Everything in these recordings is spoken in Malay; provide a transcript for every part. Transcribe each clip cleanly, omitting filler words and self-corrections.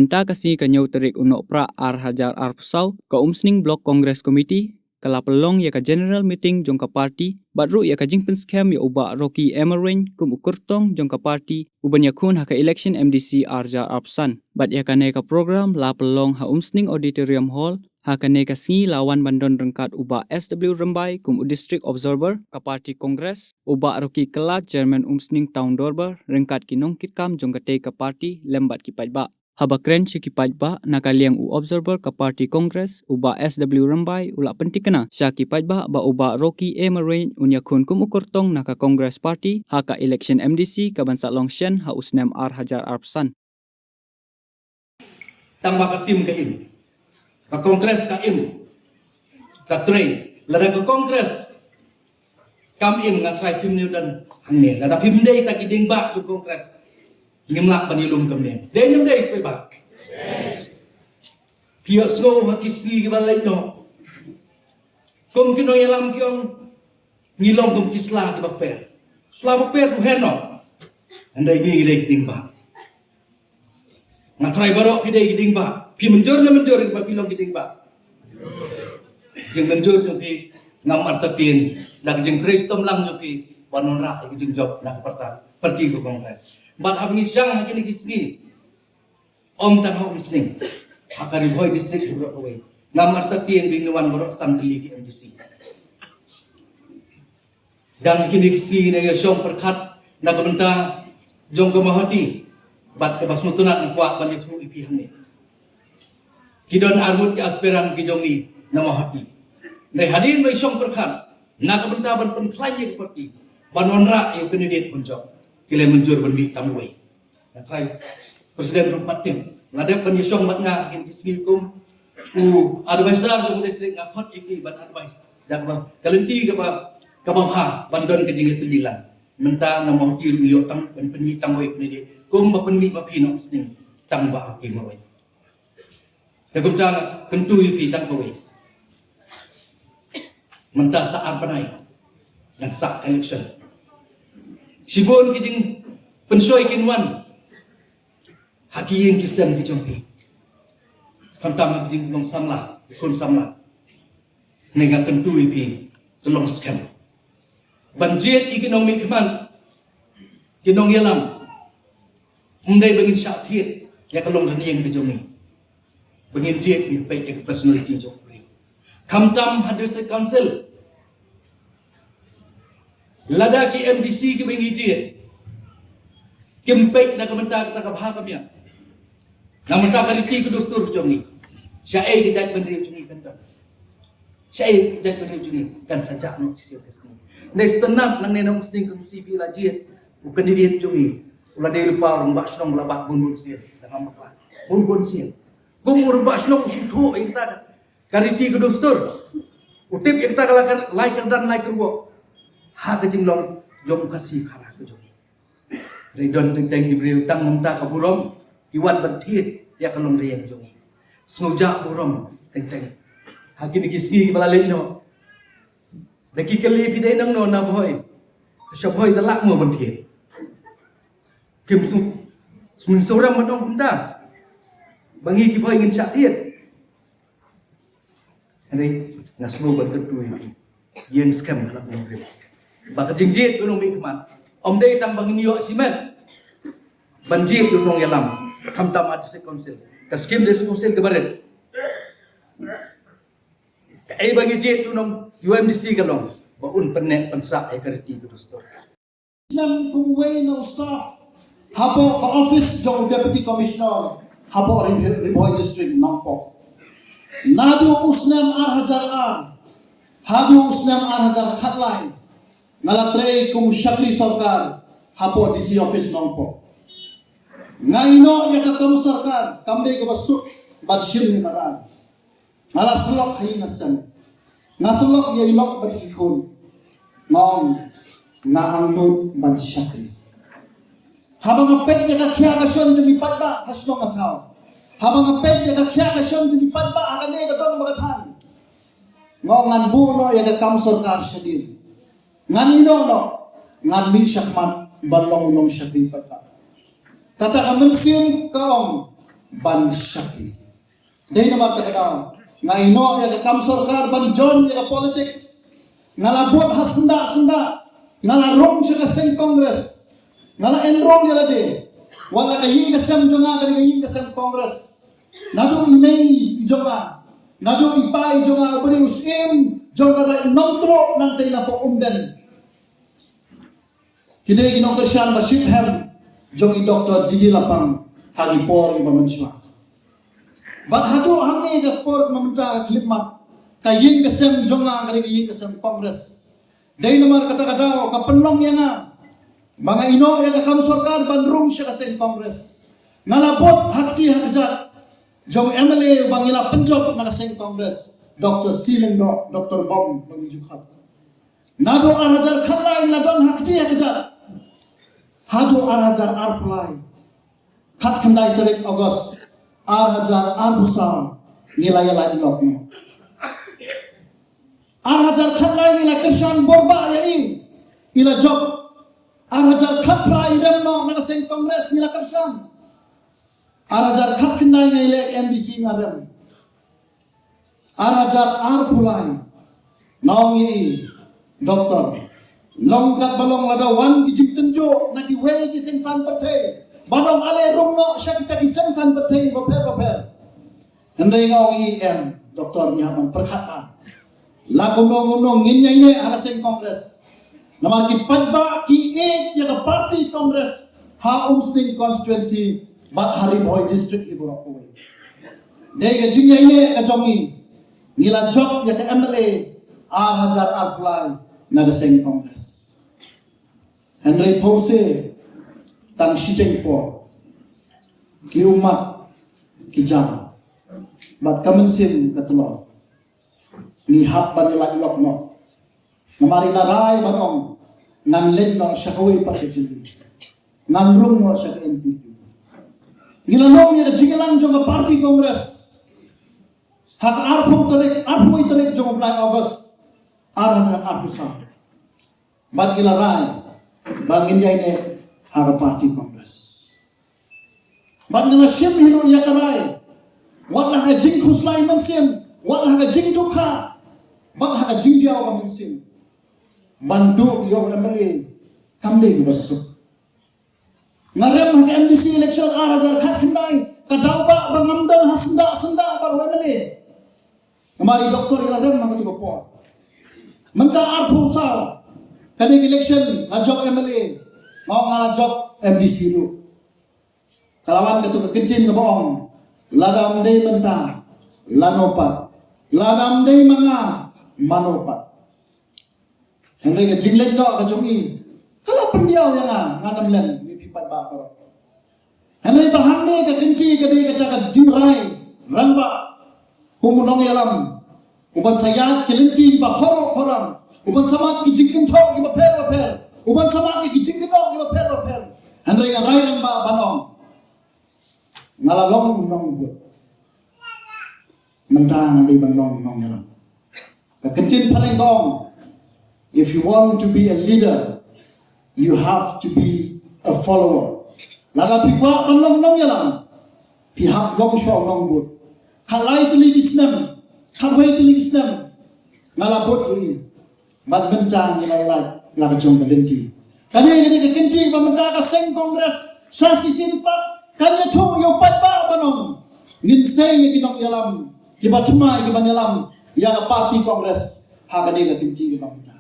Menta kasi kanyaw terik unok pra ar hajar ar pusau ka umsning blok Congress Committee kala pelong ya ka general meeting jong ka party badru ya ka jingpen scam ya uba Rocky Emerin kum ukurtong jong ka party uban ya kun ha ka election MDC arja arpsan bad ya ka ne ka program la pelong ha umsning auditorium hall ha ka ne ka singi lawan bandon rengkat uba SW Rembai kum district observer ka party Congress uba Rocky kelat chairman umsning town dorber rengkat kinong kitkam jong ka te ka party lembat kipat ba Habakren si kipajba nakaliang u observer ka party Congress uba SW Rembai ula pentikena siya kipajba ba uba Rocky Emerin unya kun kumukurtong naka Congress Party haka election MDC ka bansa Longshan ha usnem ar hajar arpsan. Tang baka tim ka im, ka Congress ka im, ka train, lada ka Congress kam im nga try tim niyo dan hangnya, lada pim day ta kiding ba to Congress. Ngimlak panilum kemne. Denyam day pe ba. Pia snow hakisni ke balai no. Kom kino yalam kyong ngilong kom kisla ke baper. Sla baper tu heno. Andai ni lek ding ba. Ngatrai barok kidai kiding ba. Pi menjor na menjor ke pilong kiding ba. Jeng menjor tu pi ngam artapin dak jeng tres tom lang tu pi panon ra ke jeng job nak pergi ke Kongres. Bat abni syang hakini kisni om tan hom sning hakari boy district bro away ngamar tatien binuan bro santli ki MDC dan kini kisni ne yosong perkat na kabenta jong kemahati bat ke basmutunat ng kuat banyak su ipi hangni kidon armut ki aspiran ki jongi na mahati ne hadin mai syong perkat na kabenta ban penklanye seperti banonra yu kandidat punjok kile menjur benbi tamway na try presiden rumpatin ngadep penyusong bat nga kin kisni kum advisor ng district nga hot iki ban advice dak bang kalenti ka ba kabamha bandon ka jing tulilan menta na mo tiru yo tang ben penmi tamway ni kum ba penmi ba pino sning tang ba ki maway ka kum tang kentu pi tang kaway menta sa arpanay ng sak election Sibon kijing pensoy kinwan hakiyeng kisem kijongpi kamtam kijing long samla kun samla nenga kentu ipi tolong scam banjit ikinong mikman kinong yalam umday bangin syakthit ya kalong raniyeng kijongi bangin jet ni pay ek personality jongpi kamtam hadis council lada ki MDC ki bengi jit kempek na kamenta kata kabha kamya na menta kariti ku dostur jongi syai ki jat bendri jongi kanta syai ki jat bendri jongi kan sajak no sil kesni ne stenap nang ne nang sting kum CP la jit bukan di jongi ulah de lupa orang bak snong labat bun sil dengan makla bun sil gumur bak snong sutu inta kariti ku dostur utip kita kalakan like dan like ruo ha ke jinglong jom kasih khara ke jogi ridon teng diberi utang menta ka burom kiwan bentit ya kalong rieng jogi snoja burom teng hagi ni kisgi balale no daki kali pidai nang no na boy shaboy dalak mo bentit kim sun soram madong kumta bangi ki boy ngin syaktiet ani ngasmo ban kedui yen scam halak mo baka jingjit gunung bikman om day tang bangin yo simen banjit gunung yalam kamtam adise council kaskim des council kebaret ai bagi jit gunung UMDC galong baun penek pensak ai kariti kudustor Nam kumway no staff hapo ka office jong deputy commissioner hapo Riboy district Nangpok nadu usnam ar hajar ar hadu usnam ar hajar khatlai ngalatre kum syakri sarkar hapo DC office Nangpok ngaino ya ka kam sarkar kamde ka basuk badshim ni karai ngalaslok hay nasan ngaslok ya ilok badikun ngom na angdon ban syakri habang apet ya ka kya ka son jumi patba hasno ka tao habang apet ya ka kya ka son jumi patba akane ka dong bagatan ngan buno ya ka kam sarkar shadir ngan ino ngan mi syakman balong nong syakri patba kata kamen sim kaong ban Syakri. Dahil naman tagadaw, nga ino ya ka kamsor kar ban John ya ka politics, nga labot ha senda, nga larong siya ka sen Congress, nga la enroll ya de, wala ka yin ka sem jonga ka yin ka sem Congress, nado imay ijonga, nado ipay jonga ubri usim, jonga ra nontro nang tay na po umden. Kidai ginong Krisyan Bashirham, jongi Dr. Didi Lapang, hagi por iba manswa. Bat hadu hamni ka por mamenta klipmat, kayin kesem jonga kari kayin kesem Kongres. Dai namar kata-kata ka penong yang mga ino ya ka kamsorkan bandrung siya kasem Kongres. Nalapot hakti hakjat, jong MLA bangila penjob na kasem Kongres, Dr. Silendo, Dr. Bom bangijukhat. Nado arajar khalai ladon hakti hakjat. Hadu arhajar arpulai, kat kendai terik Ogos, arhajar arbusam, nilai lain lokno. Arhajar khalai nilai Krisyan borba yaim, ila job. Arhajar kat prai remno nagaseng Kongres nilai Krisyan. Arhajar kat kendai nilai MBC ngarem. Arhajar arpulai, nongi doktor. Longkat balong lada wan kijip tenjo naki wei kiseng san pertei balong ale rumno sya kita kiseng san pertei baper hendai ngau IM doktor nyaman perkhata la gomong ngin nyai alaseng Kongres namar ki padba ki ya ka party Kongres ha umsting constituency bat hari boy district iborok kowe dei ga jinyai ka jongi nila job ya ka MLA hajar apply nagaseng Kongres. Henry Pose tang siteng po ki umat ki jam bat kamensin katlo ni hap banila ilokno namari larai banong ngan lendo syakawi pat kecil ngan rumno syak NPP ngilanom ya jigelang jong party Kongres hak arpu terik jong bulan Agustus arah arpusan bat ilarai bangin ya ini hak party Kongres bat ngala sim hiru ya karai wat lah jing khuslai mensim wat lah jing dukha bat lah jing dia wa mensim bandu yo MLA kamde basuk ngarem hak MDC election arajar khat khandai kadauba bangamdal hasenda senda bar MLA kemari doktor ngarem hak tu por menta arpu sa kani election job MLA mau ngala job MDC lu kalawan ketu kekencin ke bohong ladam dei menta lanopat ladam dei manga manopat henry ke jinglen do ke jongi kala pendiau yang nganam len mi pipat ba ko henry bahande ke kenci ke dei kata jimrai rangba humunong yalam uban sayat kelinci ba khoram uban samat ki jingkin tho ki ba per uban samat ki jingkin do ki ba per henry ga rai rang ba banong ngalalong nong buat mentang di banong nong yalam kencin paling gong if you want to be a leader you have to be a follower lada pikwa banong nong yalam pihak long show nong buat kalai tuli islam kawai tuli islam ngalabot ini bad bencang ilai la kajong kelenti kali ini kekenci pementa ka seng Kongres sasi simpat kanya chu yo pat ba banong ngin sei kinong yalam kiba cuma kiba yalam ya party Kongres ha kadi ka kenci ba pementa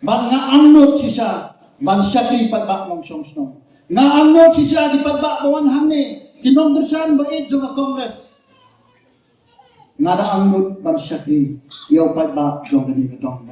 ban nga angnot sisa ban syakri pat ba long song song nga angnot sisa ki pat ba bawan hangne kinong dersan ba it jong Kongres nga da angnot ban syakri yo pat ba jong kadi ka dong